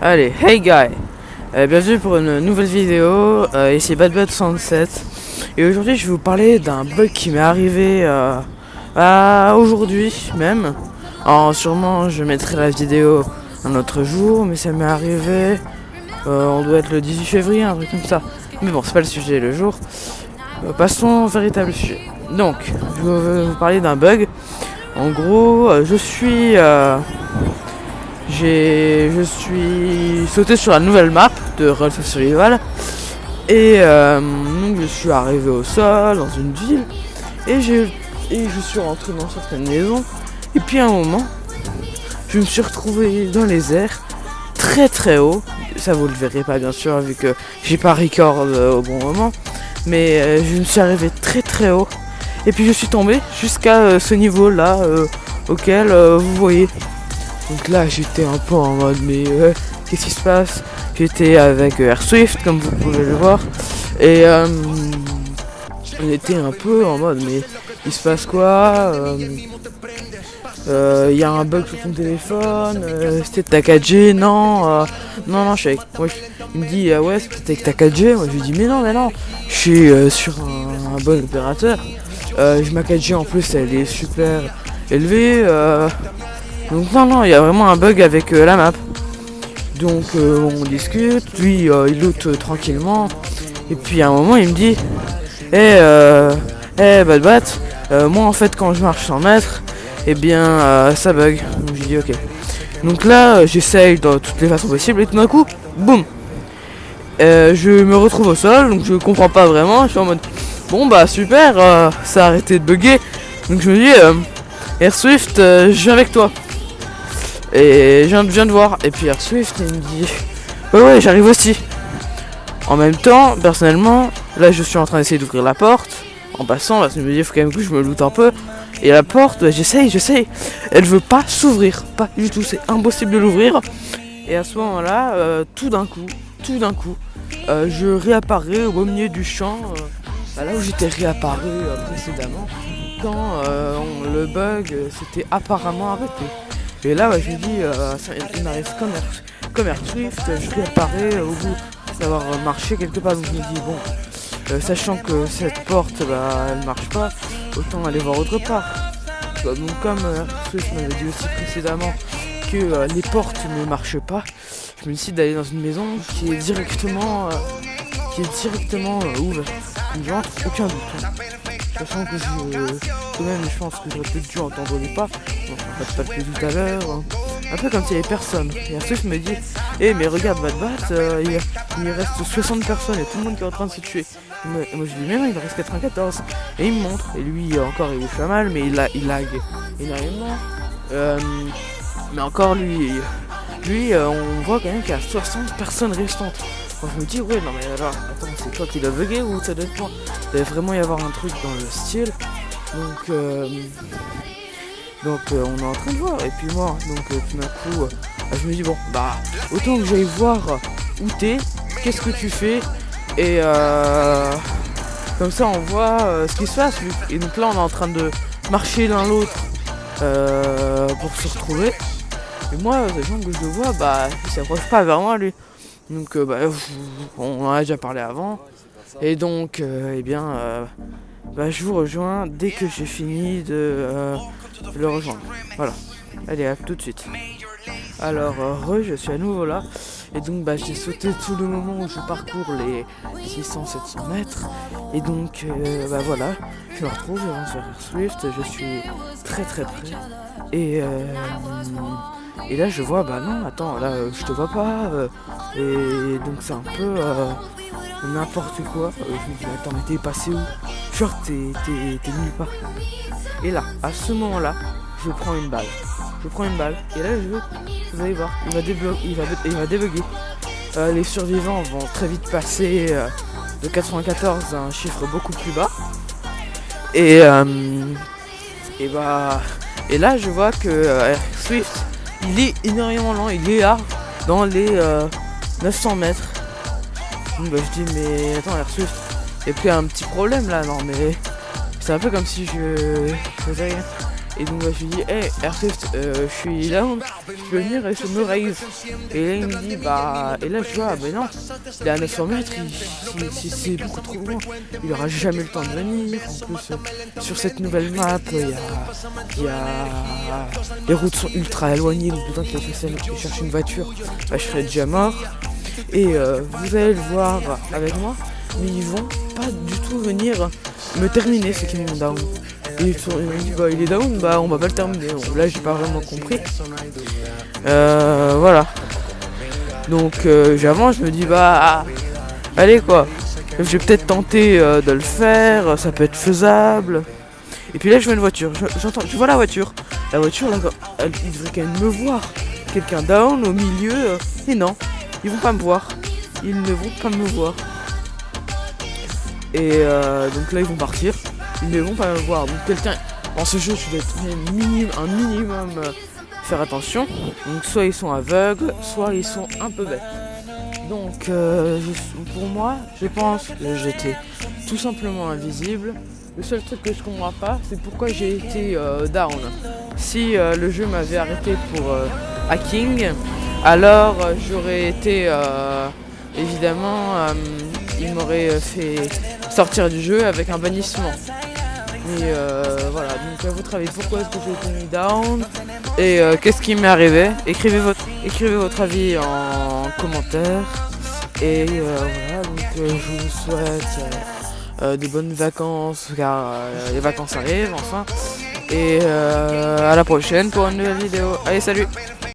Allez, hey guys, bienvenue pour une nouvelle vidéo, ici BadBud67. Et aujourd'hui je vais vous parler d'un bug qui m'est arrivé aujourd'hui même. Alors sûrement je mettrai la vidéo un autre jour, mais ça m'est arrivé, on doit être le 18 février, un truc comme ça. Mais bon, c'est pas le sujet le jour. Passons au véritable sujet. Donc, je vais vous parler d'un bug. En gros, je suis sauté sur la nouvelle map de Roll of Survival. Et donc je suis arrivé au sol dans une ville. Et je suis rentré dans certaines maisons. Et puis à un moment, je me suis retrouvé dans les airs, très très haut. Ça vous le verrez pas bien sûr vu que j'ai pas record au bon moment. Mais je me suis arrivé très très haut. Et puis je suis tombé jusqu'à ce niveau là auquel vous voyez. Donc là j'étais un peu en mode mais qu'est-ce qui se passe. J'étais avec Airsoft comme vous pouvez le voir. Et on était un peu en mode mais il se passe quoi. Y a un bug sur ton téléphone, c'était ta 4G, non, non, je suis avec, moi, il me dit, ah ouais, c'est peut-être avec ta 4G, moi je lui dis, mais non, je suis sur un bon opérateur, ma 4G en plus, elle est super élevée, donc non, il y a vraiment un bug avec la map, donc on discute, lui, il loot tranquillement, et puis à un moment, il me dit, Bat, moi en fait, quand je marche 100 mètres, et bien ça bug. Donc j'ai dit ok. Donc là j'essaye de toutes les façons possibles et tout d'un coup, boum, je me retrouve au sol, donc je comprends pas vraiment, je suis en mode bon bah super, ça a arrêté de bugger. Donc je me dis Airswift, je viens avec toi. Et je viens de voir. Et puis Airswift il me dit ouais j'arrive aussi. En même temps, personnellement, là je suis en train d'essayer d'ouvrir la porte. En passant, parce que je me dis faut quand même que je me loot un peu. Et la porte, j'essaye, elle veut pas s'ouvrir, pas du tout, c'est impossible de l'ouvrir. Et à ce moment-là, tout d'un coup, je réapparais au beau milieu du champ, là où j'étais réapparu précédemment, quand le bug s'était apparemment arrêté. Et là, je me dis, il m'arrive comme Airsoft, je réapparais au bout d'avoir marché quelque part, donc je me dis, bon, sachant que cette porte, elle marche pas, autant aller voir autre part. Donc comme Swift m'avait dit aussi précédemment que les portes ne marchent pas, je me décide d'aller dans une maison qui est directement ouverte. Donc j'entre, aucun doute. Sachant que quand même je pense que j'aurais peut-être dû entendre les pas. Donc on va pas le tout à l'heure. Un peu comme s'il y avait personne. Et Swift me dit mais regarde Bat, il reste 60 personnes et tout le monde qui est en train de se tuer. Et moi je dis mais non, il en reste 94. Et il me montre, et lui encore il fait mal, mais il lag énormément. Mais encore lui on voit quand même qu'il y a 60 personnes restantes. Moi je me dis ouais non mais alors attends, c'est toi qui l'as bugué ou ça doit être moi. Il doit vraiment y avoir un truc dans le style. Donc on est en train de voir, et puis moi tout d'un coup je me dis bon autant que j'aille voir où t'es, qu'est-ce que tu fais, et comme ça on voit ce qui se passe. Et donc là on est en train de marcher l'un l'autre pour se retrouver. Et moi sachant que je le vois, il s'approche pas vers moi lui. Donc on en a déjà parlé avant. Et donc je vous rejoins dès que j'ai fini de le rejoindre. Voilà. Allez, à tout de suite. Alors, je suis à nouveau là. Et donc, j'ai sauté tout le moment où je parcours les 600-700 mètres. Et donc, voilà. Je me retrouve, j'avance vers Swift. Je suis très très près. Et là, je vois, non, attends, là, je te vois pas. Et donc, c'est un peu n'importe quoi. Je me dis, attends, mais t'es passé où? Genre, t'es nulle part. Et là, à ce moment-là, je prends une balle. Et là, vous allez voir, il va débugger. Les survivants vont très vite passer de 94 à un chiffre beaucoup plus bas. Et là, je vois que Swift, il est énormément lent. Il est là, dans les 900 mètres. Donc, je dis, mais attends, Swift, il y a plus un petit problème là, non mais... C'est un peu comme si je faisais rien. Et donc je lui dis, hey Airsoft, je suis down, je peux venir essayer de me raise. Et là il me dit, bah, et là je vois, bah non, il est à 900 mètres, c'est beaucoup trop loin, il aura jamais le temps de venir. En plus, sur cette nouvelle map, les routes sont ultra éloignées, donc le temps qu'il aille chercher une voiture, bah, je serais déjà mort. Et vous allez le voir avec moi, mais ils vont pas du tout venir me terminer ce qui est down. Et ils m'ont dit, bah il est down, bah on va pas le terminer. Bon, là j'ai pas vraiment compris. Voilà. Donc j'avance, je me dis, bah allez quoi. Je vais peut-être tenter de le faire, ça peut être faisable. Et puis là je vois une voiture, je vois la voiture. La voiture, là, il devrait quand même me voir. Quelqu'un down au milieu, et non, ils vont pas me voir. Ils ne vont pas me voir. Et donc là ils vont partir. Ils ne vont pas me voir. Donc quelqu'un, dans ce jeu tu dois être un minimum faire attention. Donc soit ils sont aveugles, soit ils sont un peu bêtes. Donc pour moi, je pense que j'étais tout simplement invisible. Le seul truc que je comprends pas, c'est pourquoi j'ai été down. Si le jeu m'avait arrêté pour hacking, alors j'aurais été évidemment, il m'aurait fait sortir du jeu avec un bannissement. Et voilà, donc à votre avis, pourquoi est-ce que j'ai été mis down et qu'est-ce qui m'est arrivé? Écrivez votre avis en commentaire. Et voilà, donc je vous souhaite de bonnes vacances, car les vacances arrivent enfin. Et à la prochaine pour une nouvelle vidéo. Allez, salut!